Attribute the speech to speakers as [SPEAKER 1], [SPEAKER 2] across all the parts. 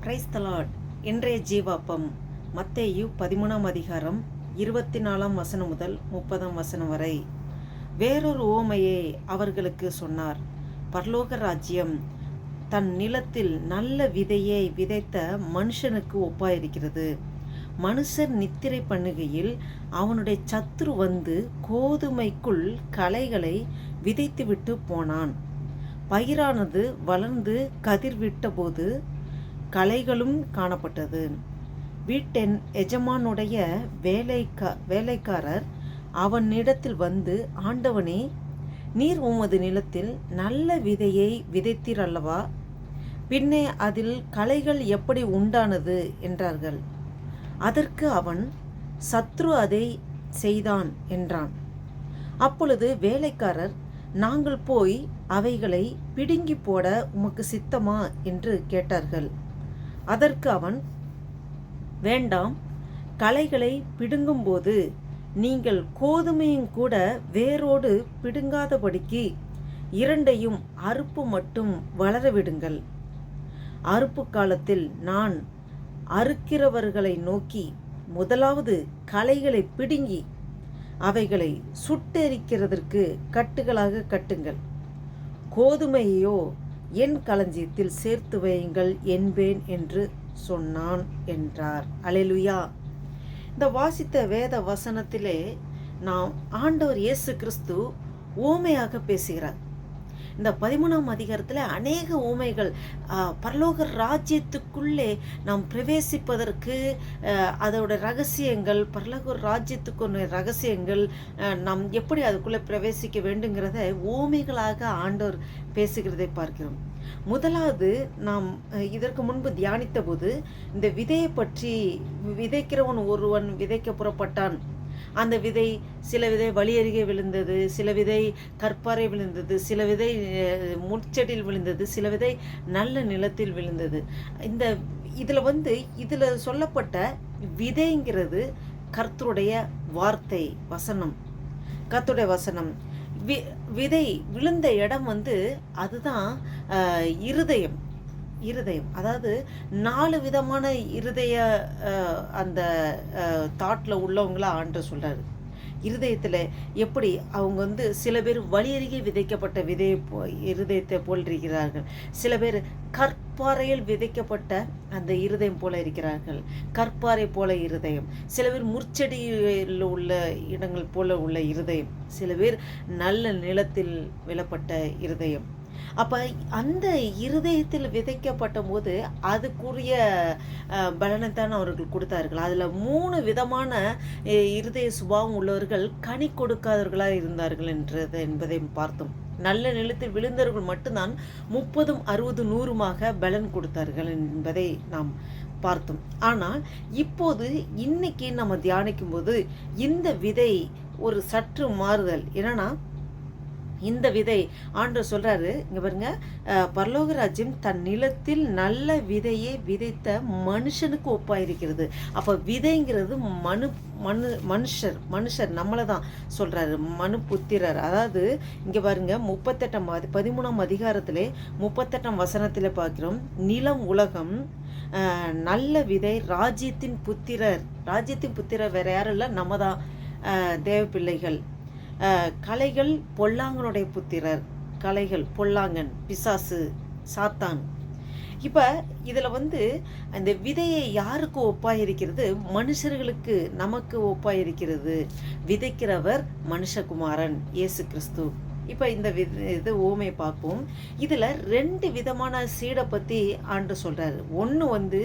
[SPEAKER 1] Price the Lord. இன்றைய ஜீவாப்பம் மத்தேயு 13ஆம் அதிகாரம் 24ஆம் வசனம் முதல் 30ஆம் வசனம் வரை. வேறொரு உவமையை அவர்களுக்கு சொன்னார். பரலோக ராஜ்யம் தன் நிலத்தில் நல்ல விதையை விதைத்த மனுஷனுக்கு ஒப்பாயிருக்கிறது. மனுஷர் நித்திரை பண்ணுகையில் அவனுடைய சத்துரு வந்து கோதுமைக்குள் களைகளை விதைத்துவிட்டு போனான். பயிரானது வளர்ந்து கதிர்விட்ட போது களைகளும் காணப்பட்டது. வீட்டின் எஜமானுடைய வேலைக்காரர் அவனிடத்தில் வந்து, ஆண்டவனே, நீர் உமது நிலத்தில் நல்ல விதையை விதைத்தீர் அல்லவா? பின்னே அதில் களைகள் எப்படி உண்டானது என்றார்கள். அதற்கு அவன், சத்ரு அதை செய்தான் என்றான். அப்பொழுது வேலைக்காரர், நாங்கள் போய் அவைகளை பிடுங்கி போட உமக்கு சித்தமா என்று கேட்டார்கள். அதற்கு அவன், வேண்டாம், களைகளை பிடுங்கும்போது நீங்கள் கோதுமையும் கூட வேரோடு பிடுங்காதபடிக்கு இரண்டையும் அறுப்பு மட்டும் வளரவிடுங்கள். அறுப்பு காலத்தில் நான் அறுக்கிறவர்களை நோக்கி, முதலாவது களைகளை பிடுங்கி அவைகளை சுட்டெரிக்கிறதற்கு கட்டுகளாக கட்டுங்கள். கோதுமையோ என் களஞ்சியத்தில் சேர்த்து வையுங்கள் என்பேன் என்று சொன்னான் என்றார். அல்லேலூயா. இந்த வாசித்த வேத வசனத்திலே நாம் ஆண்டவர் இயேசு கிறிஸ்து ஊமையாக பேசுகிறார். இந்த 13ஆம் அதிகாரத்தில் அநேக ஊமைகள், பரலோக ராஜ்யத்துக்குள்ளே நாம் பிரவேசிப்பதற்கு அதோட ரகசியங்கள், பரலோக ராஜ்யத்துக்கு ரகசியங்கள், நாம் எப்படி அதுக்குள்ளே பிரவேசிக்க வேண்டுங்கிறத ஊமைகளாக ஆண்டவர் பேசுகிறதை பார்க்கிறோம். முதலாவது, நாம் இதற்கு முன்பு தியானித்த போது இந்த விதையை பற்றி, விதைக்கிறவன் ஒருவன் விதைக்க புறப்பட்டான். அந்த விதை, சில விதை வழி அருகே விழுந்தது, சில விதை கற்பாறை விழுந்தது, சில விதை முட்செடியில் விழுந்தது, சில விதை நல்ல நிலத்தில் விழுந்தது. இதில் சொல்லப்பட்ட விதைங்கிறது கர்த்தருடைய வார்த்தை, வசனம், கர்த்தருடைய வசனம். விதை விழுந்த இடம் அதுதான் இருதயம். அதாவது 4 விதமான இருதய அந்த தாட்டில் உள்ளவங்கள ஆண்டவர் சொல்கிறாரு. இருதயத்தில் எப்படி அவங்க சில பேர் வழி அருகே விதைக்கப்பட்ட இருதயத்தை போல் இருக்கிறார்கள். சில பேர் கற்பாறையில் விதைக்கப்பட்ட அந்த இருதயம் போல இருக்கிறார்கள், கற்பாறை போல இருதயம். சில பேர் முற்செடியில் உள்ள இடங்கள் போல உள்ள இருதயம். சில பேர் நல்ல நிலத்தில் விழப்பட்ட இருதயம். அப்போ அந்த இருதயத்தில் விதைக்கப்பட்ட போது அதுக்குரிய பலனைத்தான் அவர்கள் கொடுத்தார்கள். அதில் 3 விதமான இருதய சுபாவம் உள்ளவர்கள் கனி கொடுக்காதவர்களாக இருந்தார்கள் என்பதை பார்த்தோம். நல்ல நிலத்தில் விழுந்தவர்கள் மட்டும்தான் 30, 60, 100 பலன் கொடுத்தார்கள் என்பதை நாம் பார்த்தோம். ஆனால் இப்போது இன்னைக்கு நம்ம தியானிக்கும் போது இந்த விதை ஒரு சற்று மாறுதல். என்னன்னா, இந்த விதை ஆண்டவர் சொல்றாரு, இங்க பாருங்க, பரலோக ராஜ்யம் தன் நிலத்தில் நல்ல விதையை விதைத்த மனுஷனுக்கு ஒப்பாயிருக்கிறது. அப்ப விதைங்கிறது மனுஷர் நம்மளை தான் சொல்றாரு, மனு புத்திரர். அதாவது இங்க பாருங்க, 13ஆம் அதிகாரத்திலே 38ஆம் வசனத்திலே பார்க்கிறோம், நிலம் உலகம், நல்ல விதை ராஜ்யத்தின் புத்திரர். ராஜ்யத்தின் புத்திரர் வேற யாரும் இல்லை, நம்ம தான் தேவ பிள்ளைகள். களைகள் பொல்லாங்கனுடைய புத்திரர். களைகள், பொல்லாங்கன், பிசாசு, சாத்தான். இப்போ இதில் அந்த விதையை யாருக்கு ஒப்பாயிருக்கிறது? மனுஷர்களுக்கு, நமக்கு ஒப்பாயிருக்கிறது. விதைக்கிறவர் மனுஷகுமாரன் இயேசு கிறிஸ்து. இப்போ இந்த இது ஓமை பார்ப்போம். இதில் 2 விதமான சீடை பற்றி ஆண்டு சொல்கிறாரு. ஒன்று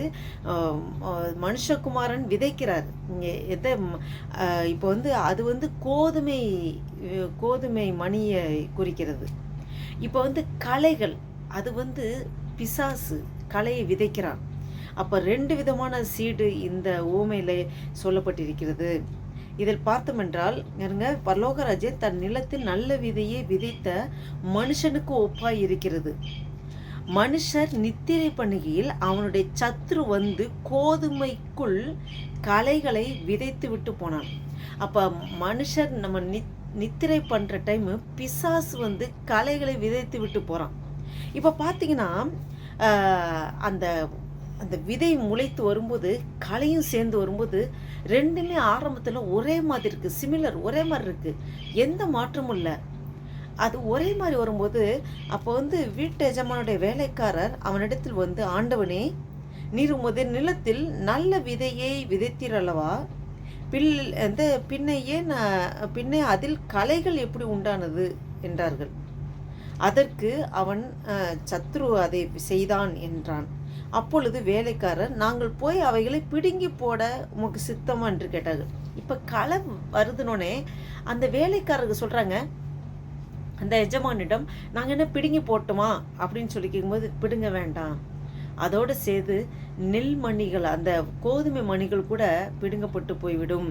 [SPEAKER 1] மனுஷகுமாரன் விதைக்கிறார். இங்கே இப்போ அது கோதுமை மணியை குறிக்கிறது. இப்போ களைகள், அது பிசாசு களையை விதைக்கிறான். அப்போ 2 விதமான சீடு இந்த ஓமையில் சொல்லப்பட்டிருக்கிறது. இதில் பார்த்தோம் என்றால், பரலோக ராஜ்யம் தன் நிலத்தில் நல்ல விதையை விதைத்த மனுஷனுக்கு ஒப்பாய் இருக்கிறது. மனுஷர் நித்திரை பண்ணுகையில் அவனுடைய சத்துரு வந்து கோதுமைக்குள் களைகளை விதைத்து விட்டு போனான். அப்போ மனுஷர் நம்ம நித்திரை பண்ணுற டைமு பிசாசு களைகளை விதைத்து விட்டு போகிறான். இப்போ பார்த்தீங்கன்னா அந்த அந்த விதை முளைத்து வரும்போது களையும் சேர்ந்து வரும்போது ரெண்டுமே ஆரம்பத்தில் ஒரே மாதிரி இருக்குது, சிமிலர், ஒரே மாதிரி இருக்குது, எந்த மாற்றமும் இல்லை. அது ஒரே மாதிரி வரும்போது அப்போ வீட்டு எஜமானுடைய வேலைக்காரர் அவனிடத்தில் ஆண்டவனே, நீர் உமது நிலத்தில் நல்ல விதையை விதைத்தீர் அல்லவா, பின்னே அதில் களைகள் எப்படி உண்டானது என்றார்கள். அதற்கு அவன், சத்ரு அதை செய்தான் என்றான். அப்பொழுது வேலைக்காரர், நாங்கள் போய் அவைகளை பிடுங்கி போட உமக்கு சித்தமா என்று கேட்டார்கள். இப்போ களை வருதுனோடனே அந்த வேலைக்காரருக்கு சொல்கிறாங்க அந்த எஜமானிடம், நாங்கள் என்ன பிடுங்கி போட்டோமா அப்படின்னு சொல்லி கேட்கும்போது, பிடுங்க வேண்டாம், அதோடு சேர்த்து நெல் மணிகள், அந்த கோதுமை மணிகள் கூட பிடுங்கப்பட்டு போய்விடும்,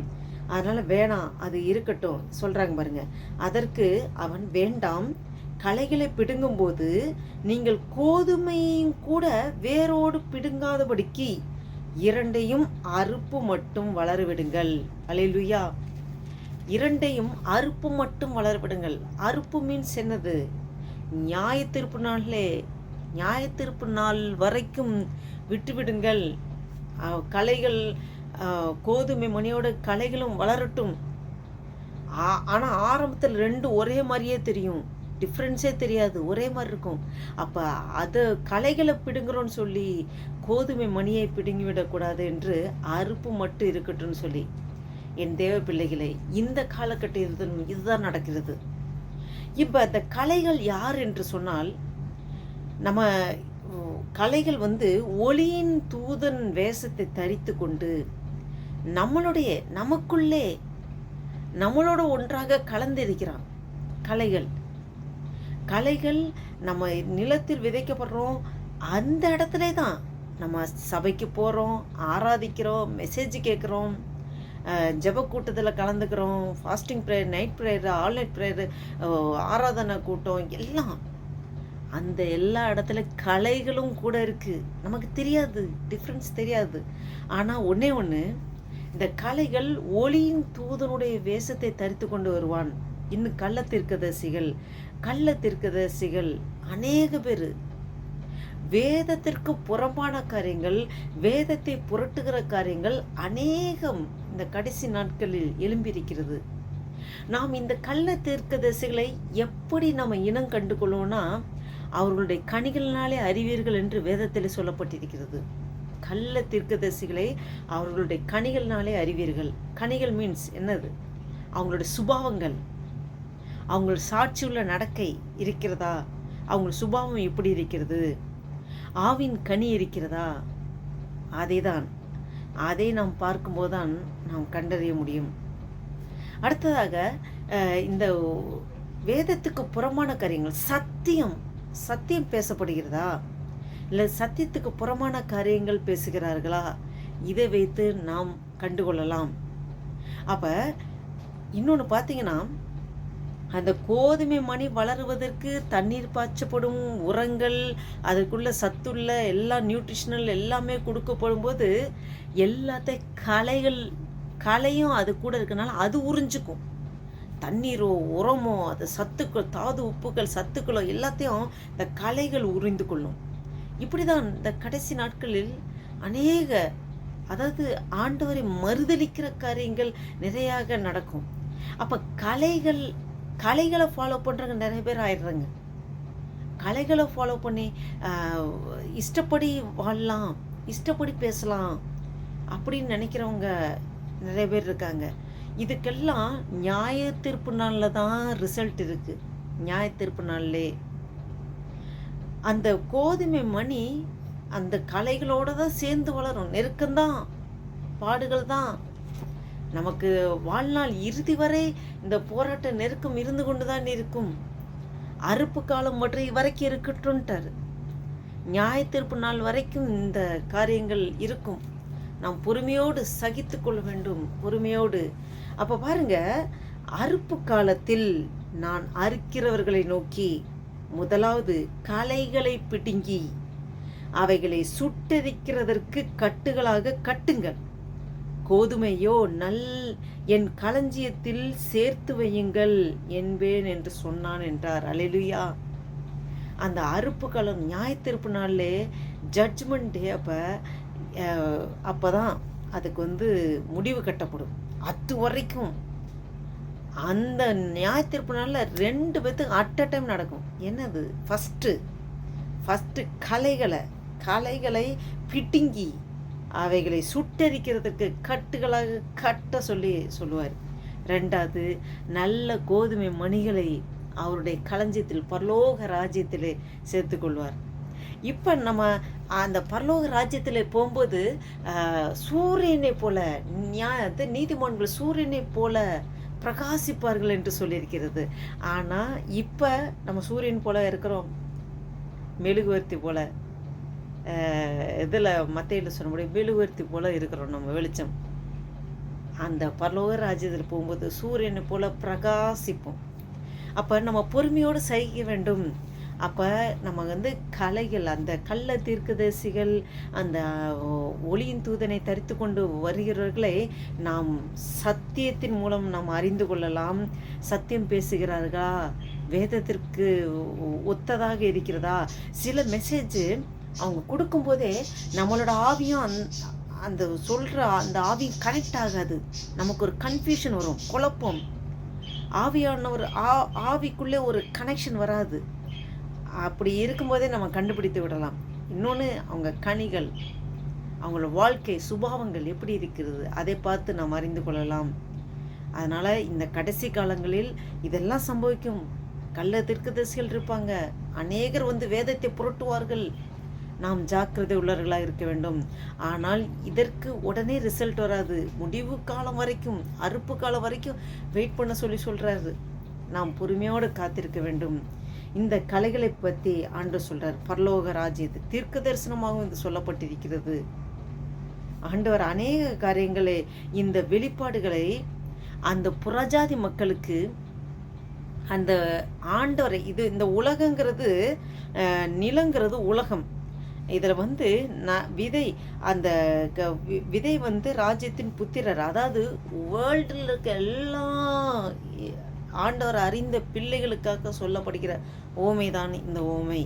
[SPEAKER 1] அதனால் வேணாம், அது இருக்கட்டும் சொல்கிறாங்க பாருங்க. அதற்கு அவன், வேண்டாம், களைகளை பிடுங்கும்போது நீங்கள் கோதுமையும் கூட வேரோடு பிடுங்காதபடிக்கு இரண்டையும் அறுப்பு மட்டும் வளரவிடுங்கள். அல்லேலூயா. இரண்டையும் அறுப்பு மட்டும் வளரவிடுங்கள். அறுப்பு மீன்ஸ் என்னது? நியாயத்தீர்ப்பு நாள் வரைக்கும் விட்டுவிடுங்கள். களைகள், கோதுமை மணியோட களைகளும் வளரட்டும். ஆனால் ஆரம்பத்தில் ரெண்டும் ஒரே மாதிரியே தெரியும், டிஃப்ரென்ஸே தெரியாது, ஒரே மாதிரி இருக்கும். அப்போ அது களைகளை பிடுங்குறோன்னு சொல்லி கோதுமை மணியை பிடுங்கிவிடக்கூடாது என்று அறுப்பு மட்டும் இருக்கட்டும்னு சொல்லி, என் தேவ பிள்ளைகளை, இந்த காலகட்டத்தில் இதுதான் நடக்கிறது. இப்போ அந்த களைகள் யார் என்று சொன்னால், நம்ம களைகள் ஒளியின் தூதன் வேஷத்தை தரித்து கொண்டு நமக்குள்ளே நம்மளோட ஒன்றாக கலந்திருக்கிறான். களைகள் நம்ம நிலத்தில் விதைக்கப்படுறோம், அந்த இடத்துல தான் நம்ம சபைக்கு போகிறோம், ஆராதிக்கிறோம், மெசேஜ் கேட்குறோம், ஜெப கூட்டத்தில் கலந்துக்கிறோம், fasting prayer, night prayer, all night prayer, ஆராதனை கூட்டம், எல்லாம் அந்த எல்லா இடத்துல களைகளும் கூட இருக்குது. நமக்கு தெரியாது, டிஃப்ரென்ஸ் தெரியாது. ஆனால் ஒன்று, இந்த களைகள் ஒளியின் தூதனுடைய வேஷத்தை தரித்து கொண்டு வருவான். இன்னும் கள்ள தீர்க்கதரிசிகள் அநேக பேர் வேதத்திற்கு புறம்பான காரியங்கள், வேதத்தை புரட்டுகிற காரியங்கள் அநேகம் இந்த கடைசி நாட்களில் எழும்பியிருக்கிறது. நாம் இந்த கள்ள தீர்க்கதரிசிகளை எப்படி நம்ம இனம் கண்டு கொள்வோம்னா, அவர்களுடைய கனிகளினாலே அறிவீர்கள் என்று வேதத்தில் சொல்லப்பட்டிருக்கிறது. கள்ள தீர்க்கதரிசிகளை அவர்களுடைய கனிகளினாலே அறிவீர்கள். கனிகள் மீன்ஸ் என்னது? அவங்களுடைய சுபாவங்கள், அவங்கள் சாட்சியுள்ள நடக்கை இருக்கிறதா, அவங்க சுபாவம் எப்படி இருக்கிறது, ஆவின் கனி இருக்கிறதா, அதை நாம் பார்க்கும்போது தான் நாம் கண்டறிய முடியும். அடுத்ததாக இந்த வேதத்துக்கு புறமான காரியங்கள், சத்தியம் பேசப்படுகிறதா, இல்லை சத்தியத்துக்கு புறமான காரியங்கள் பேசுகிறார்களா, இதை வைத்து நாம் கண்டுகொள்ளலாம். அப்போ இன்னொன்று பார்த்தீங்கன்னா, அந்த கோதுமை மணி வளருவதற்கு தண்ணீர் பாய்ச்சப்படும், உரங்கள், அதுக்குள்ள சத்துள்ள எல்லா நியூட்ரிஷனல் எல்லாமே கொடுக்கப்படும் போது எல்லாத்தையும் களையும் அது கூட இருக்கனால அது உறிஞ்சிக்கும். தண்ணீரோ உரமோ, அது சத்துக்கள், தாது உப்புகள், சத்துக்களோ எல்லாத்தையும் இந்த களைகள் உறிந்து கொள்ளும். இப்படி தான் இந்த கடைசி நாட்களில் அநேக, அதாவது ஆண்டவரை மறுதலிக்கிற காரியங்கள் நிறையாக நடக்கும். அப்போ கலைகளை ஃபாலோ பண்ணுறவங்க நிறைய பேர் ஆயிடுறாங்க. கலைகளை ஃபாலோ பண்ணி இஷ்டப்படி வாழலாம், இஷ்டப்படி பேசலாம் அப்படின்னு நினைக்கிறவங்க நிறைய பேர் இருக்காங்க. இதுக்கெல்லாம் நியாய தீர்ப்பு நாளில் தான் ரிசல்ட் இருக்குது. நியாய தீர்ப்பு நாள்லே அந்த கோதுமை மணி அந்த கலைகளோடு தான் சேர்ந்து வளரும். நெருக்கம்தான், பாடுகள் தான். நமக்கு வாழ்நாள் இறுதி வரை இந்த போராட்ட நெருக்கம் இருந்து கொண்டு தான் இருக்கும். அறுப்பு காலம் வரைக்கும் இருக்கட்டும்ட்டார். நியாய தீர்ப்பு நாள் வரைக்கும் இந்த காரியங்கள் இருக்கும். நாம் பொறுமையோடு சகித்து கொள்ள வேண்டும், பொறுமையோடு. அப்போ பாருங்க, அறுப்பு காலத்தில் நான் அறுக்கிறவர்களை நோக்கி, முதலாவது களைகளை பிடுங்கி அவைகளை சுட்டெரிக்கிறதற்கு கட்டுகளாக கட்டுங்கள், கோதுமையோ என் களஞ்சியத்தில் சேர்த்து வையுங்கள் என்பேன் என்று சொன்னான் என்றார். அல்லேலூயா. அந்த அறுப்பு காலம், நியாய தீர்ப்பு நாளிலே ஜட்ஜ்மெண்ட் டே அப்போ தான் அதுக்கு வந்து முடிவு கட்டப்படும். அது வரைக்கும் அந்த நியாய தீர்ப்பு நாளில் 2 பேர்த்துக்கு அட் அ டைம் நடக்கும். என்னது? ஃபஸ்ட்டு கலைகளை பிடுங்கி அவைகளை சுட்டரிக்கிறதுக்கு கட்டுகளாக கட்ட சொல்லுவார். 2வது, நல்ல கோதுமை மணிகளை அவருடைய களஞ்சியத்தில் பரலோக ராஜ்யத்தில் சேர்த்து கொள்வார். இப்போ நம்ம அந்த பரலோக ராஜ்யத்தில் போகும்போது சூரியனை போல நீதிமான்கள் சூரியனை போல பிரகாசிப்பார்கள் என்று சொல்லியிருக்கிறது. ஆனால் இப்போ நம்ம சூரியன் போல இருக்கிறோம், மெழுகுவர்த்தி போல. இதில் மத்தையில் சொல்ல முடியும், மெழுகுவர்த்தி போல இருக்கிறோம் நம்ம வெளிச்சம். அந்த பரலோக ராஜ்யத்தில் போகும்போது சூரியனை போல பிரகாசிப்போம். அப்போ நம்ம பொறுமையோடு சகிக்க வேண்டும். அப்போ நம்ம வந்து கலைகள், அந்த கள்ள தீர்க்கதரிசிகள், அந்த ஒளியின் தூதனை தரித்து கொண்டு வருகிறவர்களை நாம் சத்தியத்தின் மூலம் நாம் அறிந்து கொள்ளலாம். சத்தியம் பேசுகிறார்களா, வேதத்திற்கு ஒத்ததாக இருக்கிறதா? சில மெசேஜ் அவங்க கொடுக்கும்போதே நம்மளோட ஆவியும் அந்த சொல்கிற அந்த ஆவி கனெக்ட் ஆகாது. நமக்கு ஒரு கன்ஃபியூஷன் வரும், குழப்பம். ஆவியானவர் ஆவிக்குள்ளே ஒரு கனெக்ஷன் வராது. அப்படி இருக்கும்போதே நம்ம கண்டுபிடித்து விடலாம். இன்னொன்று, அவங்க கனிகள், அவங்களோட வாழ்க்கை சுபாவங்கள் எப்படி இருக்கிறது, அதை பார்த்து நாம் அறிந்து கொள்ளலாம். அதனால் இந்த கடைசி காலங்களில் இதெல்லாம் சம்பவிக்கும். கள்ள தீர்க்கதரிசிகள் இருப்பாங்க, அநேகர் வந்து வேதத்தை புரட்டுவார்கள். நாம் ஜாக்கிரதை உள்ளவர்களாக இருக்க வேண்டும். ஆனால் இதற்கு உடனே ரிசல்ட் வராது. முடிவு காலம் வரைக்கும், அறுப்பு காலம் வரைக்கும் வெயிட் பண்ண சொல்கிறாரு. நாம் பொறுமையோடு காத்திருக்க வேண்டும். இந்த கலைகளை பற்றி ஆண்டவர் சொல்கிறார். பரலோக ராஜ்யத்தை தீர்க்க தரிசனமாகவும் இது சொல்லப்பட்டிருக்கிறது. ஆண்டவர் அநேக காரியங்களை, இந்த வெளிப்பாடுகளை அந்த புறஜாதி மக்களுக்கு அந்த ஆண்டவரை, இந்த உலகங்கிறது, நிலங்கிறது உலகம். இதில் வந்து அந்த விதை வந்து ராஜ்யத்தின் புத்திரர், அதாவது வேர்ல்டில் இருக்க எல்லா ஆண்டவர் அறிந்த பிள்ளைகளுக்காக சொல்லப்படுகிற ஓமைதான் இந்த ஓமை.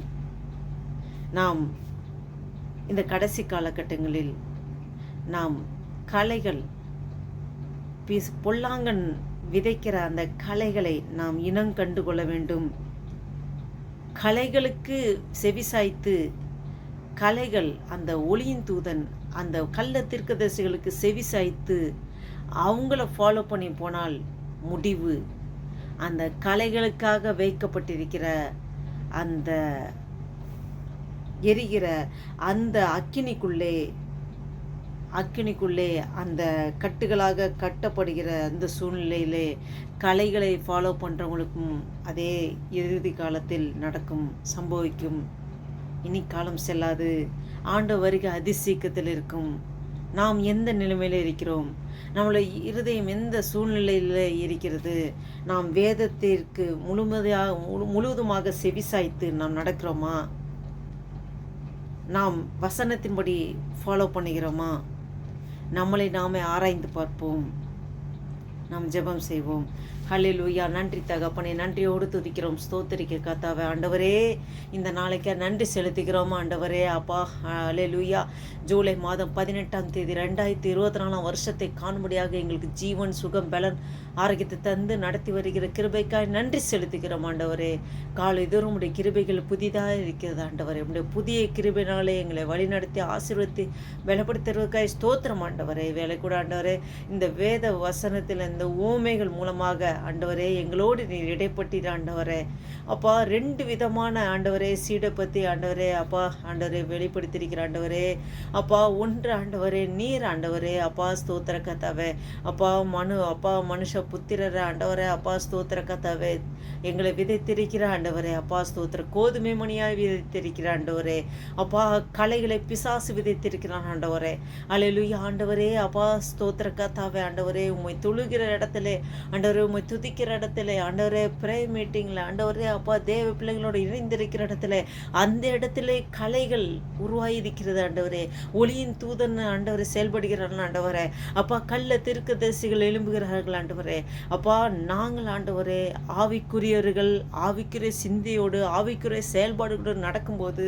[SPEAKER 1] நாம் இந்த கடைசி காலகட்டங்களில் நாம் கலைகள், பொல்லாங்கன் விதைக்கிற அந்த கலைகளை நாம் இனம் கண்டு கொள்ள வேண்டும். கலைகளுக்கு செவிசாய்த்து, கலைகள், அந்த ஒளியின் தூதன், அந்த கள்ள தீர்க்கதரிசிகளுக்கு செவிசாய்த்து அவங்கள ஃபாலோ பண்ணி போனால் முடிவு அந்த கலைகளுக்காக வைக்கப்பட்டிருக்கிற அந்த எரிகிற அந்த அக்கினிக்குள்ளே அந்த கட்டுகளாக கட்டப்படுகிற அந்த சூழ்நிலையிலே கலைகளை ஃபாலோ பண்ணுறவங்களுக்கும் அதே இறுதி காலத்தில் நடக்கும், சம்பவிக்கும். இனி காலம் செல்லாது, ஆண்டவர் வருகை அதிசீக்கிரத்தில் இருக்கும். நாம் எந்த நிலைமையில் இருக்கிறோம், நம்மளோட இருதயம் எந்த சூழ்நிலையில் இருக்கிறது, நாம் வேதத்திற்கு முழுவதுமாக செவிசாய்த்து நாம் நடக்கிறோமா, நாம் வசனத்தின்படி ஃபாலோ பண்ணுகிறோமா, நம்மளை நாமே ஆராய்ந்து பார்ப்போம். நாம் ஜெபம் செய்வோம். ஹல்லேலூயா. நன்றி தகப்பனே, நன்றியோடு துதிக்கிறோம், ஸ்தோத்திரிக்க கர்த்தாவே. ஆண்டவரே, இந்த நாளைக்கு நன்றி செலுத்துகிறோம் ஆண்டவரே. அப்பா, ஹல்லேலூயா. ஜூலை மாதம் 18ஆம் தேதி 2024 வருஷத்தை காணும்படியாக எங்களுக்கு ஜீவன், சுகம், பலன், ஆரோக்கியத்தை தந்து நடத்தி வருகிற கிருபைக்காய் நன்றி செலுத்துகிறோம் ஆண்டவரே. காலைதோறும் உடைய கிருபைகள் புதிதாக இருக்கிறது ஆண்டவரே. உடைய புதிய கிருபைனாலே எங்களை வழிநடத்தி ஆசீர்வதித்து பலப்படுத்துவதற்காய் ஸ்தோத்திரம் ஆண்டவரே. வேலை கூட ஆண்டவரே, இந்த வேத வசனத்தில் இந்த ஊமைகள் மூலமாக ஆண்டவரே எங்களோடு நீர் இடைப்பட்டீர் ஆண்டவரே. அப்பா, 2 விதமான ஆண்டவரே சீடை பற்றி ஆண்டவரே அப்பா ஆண்டவரே வெளிப்படுத்தியிருக்கிற ஆண்டவரே. அப்பா, ஒன்று ஆண்டவரே நீர் ஆண்டவரே அப்பா ஸ்தோத்திர கர்த்தாவே. அப்பா மனுஷ புத்திரர் ஆண்டவரே அப்பா ஸ்தோத்திர கர்த்தாவே. எங்களை விதைத்திருக்கிற ஆண்டவரே அப்பா ஸ்தோத்திர கோதுமை மணியாய் விதைத்திருக்கிற ஆண்டவரே. அப்பா, கலைகளை பிசாசு விதைத்திருக்கிறான் ஆண்டவரே. அல்லேலூயா ஆண்டவரே அப்பா ஸ்தோத்திர கர்த்தாவே. ஆண்டவரே, உம்மை தொழுகிற இடத்துல ஆண்டவரே, உம்மை துதிக்கிற இடத்துல ஆண்டவரே, ப்ரேயர் மீட்டிங்கில் ஆண்டவரே அப்பா, தேவ பிள்ளைகளோடு இணைந்திருக்கிற இடத்துல அந்த இடத்துல கலைகள் உருவாயிருக்கிறது ஆண்டவரே. ஒளியின் தூதன் ஆண்டவரை செயல்படுகிறார்கள் ஆண்டவரே. அப்பா, கள்ள தீர்க்கதரிசிகள் எழும்புகிறார்கள் ஆண்டவரே. அப்பா, நாங்கள் ஆண்டவரே ஆவிக்குரியவர்கள், ஆவிக்குரிய சிந்தையோடு ஆவிக்குரிய செயல்பாடுகளோடு நடக்கும்போது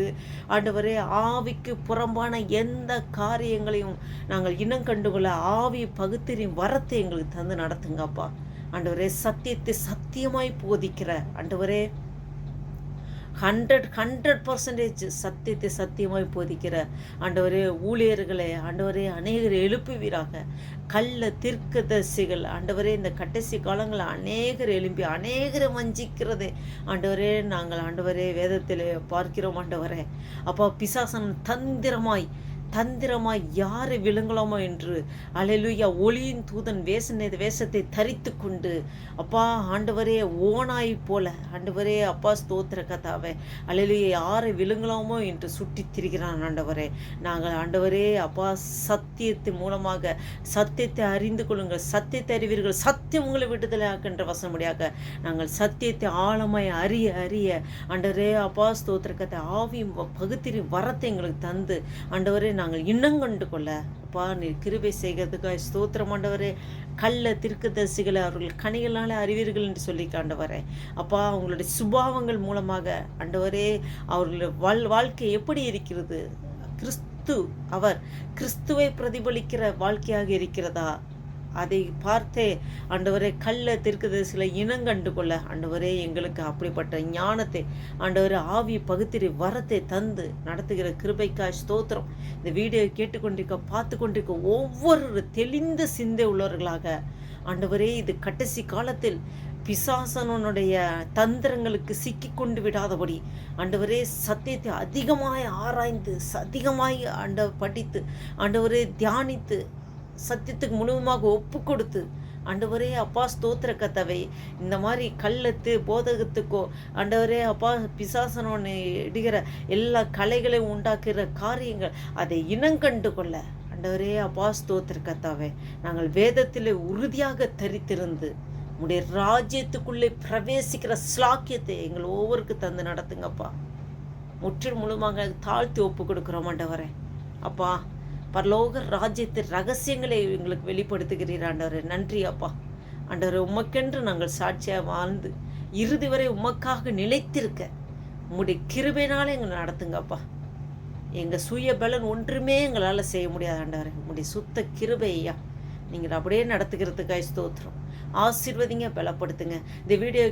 [SPEAKER 1] ஆண்டவரே, ஆவிக்கு புறம்பான எந்த காரியங்களையும் நாங்கள் இனம் கண்டுகொள்ள ஆவி பகுத்தறியும் வரத்தை எங்களுக்கு தந்து நடத்துங்கப்பா. ஆண்டவரே, சத்தியத்தை சத்தியமாய் போதிக்கிற ஆண்டவரே, 100% சத்தியத்தை சத்தியமாய் போதிக்கிற ஆண்டவரே ஊழியர்களே ஆண்டவரே அநேகர் எழுப்புவீராக. கள்ள தீர்க்கதரிசிகள் ஆண்டவரே, இந்த கடைசி காலங்களில் அநேகர் எழும்பி அநேகரை வஞ்சிக்கிறதே ஆண்டவரே நாங்கள் ஆண்டவரே வேதத்தில் பார்க்கிறோம் ஆண்டவரே. அப்பா, பிசாசன் தந்திரமாய் யாரை விழுங்கலாமோ என்று அல்லேலூயா ஒளியின் தூதன் வேஷத்தை தரித்து கொண்டு அப்பா ஆண்டவரே ஓனாய் போல ஆண்டவரே அப்பா ஸ்தோத்திர கதாவே அல்லேலூயா யாரை விழுங்கலாமோ என்று சுட்டி திரிகிறான் ஆண்டவரே. நாங்கள் ஆண்டவரே அப்பா சத்தியத்தின் மூலமாக சத்தியத்தை அறிந்து கொள்ளுங்கள், சத்தியத்தை அறிவீர்கள், சத்தியம் உங்களை விடுதலை ஆக்கின்ற வசனமுடியாக நாங்கள் சத்தியத்தை ஆழமாய் அறிய ஆண்டவரே அப்பா ஸ்தோத்திர கதை ஆவியும் பகுத்திரி வரத்தை எங்களுக்கு தந்து ஆண்டவரே நாங்கள் இன்னங்கண்டு கொள்ள அப்பா நீர் கிருபை செய்கிறதுக்காக ஸ்தோத்திரம் ஆண்டவரே. கள்ள தீர்க்கதரிசிகளை அவர்கள் கனிகளால் அறிவீர்கள் என்று சொல்லி ஆண்டவரே. அப்பா, அவங்களுடைய சுபாவங்கள் மூலமாக ஆண்டவரே அவர்களுடைய வாழ்க்கை எப்படி இருக்கிறது? அவர் கிறிஸ்துவை பிரதிபலிக்கிற வாழ்க்கையாக இருக்கிறதா? அதை பார்த்தே ஆண்டவரே கள்ள தீர்க்கதரிசிகளை இனங்கண்டு கொள்ள ஆண்டவரே எங்களுக்கு அப்படிப்பட்ட ஞானத்தை ஆண்டவரே ஆவி பகுத்திரி வரத்தை தந்து நடத்துகிற கிருபைக்காய் ஸ்தோத்திரம். இந்த வீடியோ பார்த்து கொண்டிருக்க ஒவ்வொரு தெளிந்த சிந்தை உள்ளவர்களாக ஆண்டவரே, இது கடைசி காலத்தில் பிசாசனுடைய தந்திரங்களுக்கு சிக்கி கொண்டு விடாதபடி ஆண்டவரே சத்தியத்தை அதிகமாய் ஆராய்ந்து அதிகமாய் படித்து ஆண்டவரே தியானித்து சத்தியத்துக்கு முழுவதுமாக ஒப்பு கொடுத்து ஆண்டவரே அப்பா ஸ்தோத்திர கத்தவை இந்த மாதிரி கள்ளத்து போதகத்துக்கோ ஆண்டவரே அப்பா பிசாசனோன்னு இடுகிற எல்லா கலைகளையும் உண்டாக்குகிற காரியங்கள் அதை இனங்கண்டு கொள்ள ஆண்டவரே அப்பா ஸ்தோத்திர கத்தாவே நாங்கள் வேதத்தில் உறுதியாக தரித்திருந்து உடைய ராஜ்யத்துக்குள்ளே பிரவேசிக்கிற ஸ்லாக்கியத்தை எங்கள் ஒவ்வொருக்கு தந்து நடத்துங்கப்பா. முற்றிலும் முழுமாக தாழ்த்தி ஒப்பு கொடுக்குறோம் ஆண்டவரே. அப்பா, பரலோக ராஜ்யத்தின் ரகசியங்களை எங்களுக்கு வெளிப்படுத்துகிறீர் ஆண்டவரே. நன்றி அப்பா. ஆண்டவரே, உமக்கென்று நாங்கள் சாட்சியாக வாழ்ந்து இறுதி வரை உமக்காக நிலைத்திருக்க உம்முடைய கிருபையினால எங்களை நடத்துங்கப்பா. எங்கள் சுய பலன் ஒன்றுமே எங்களால் செய்ய முடியாது ஆண்டவரே. உம்முடைய சுத்த கிருபை ஐயா நீங்கள் அப்படியே நடத்துகிறதுக்காக ஸ்தோத்திரம். ஆசீர்வதிங்க, பலப்படுத்துங்க. இந்த வீடியோ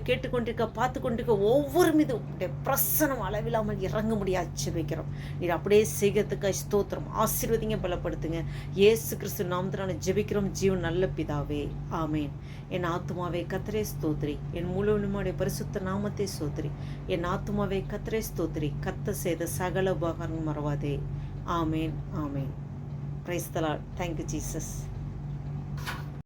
[SPEAKER 1] பார்த்து கொண்டிருக்க ஒவ்வொரு மீதும் பிரசனம் அளவில்லாமல் இறங்க முடியாது ஜெபிக்கிறோம். நீர் அப்படியே செய்கிறதுக்காக ஸ்தோத்திரம். ஆசீர்வதிங்க, பலப்படுத்துங்க. இயேசு கிறிஸ்து நாமத்தினால ஜெபிக்கிறோம் ஜீவன் நல்ல பிதாவே, ஆமேன். என் ஆத்துமாவே கர்த்தரை ஸ்தோத்திரி, என் முழுவதுமாவுடைய பரிசுத்த நாமத்தை ஸ்தோத்திரி. என் ஆத்துமாவே கர்த்தரை ஸ்தோத்திரி, கர்த்தர் செய்த சகல உபகாரம் மறவாதே. ஆமேன், ஆமேன். Praise the lord. Thank you Jesus.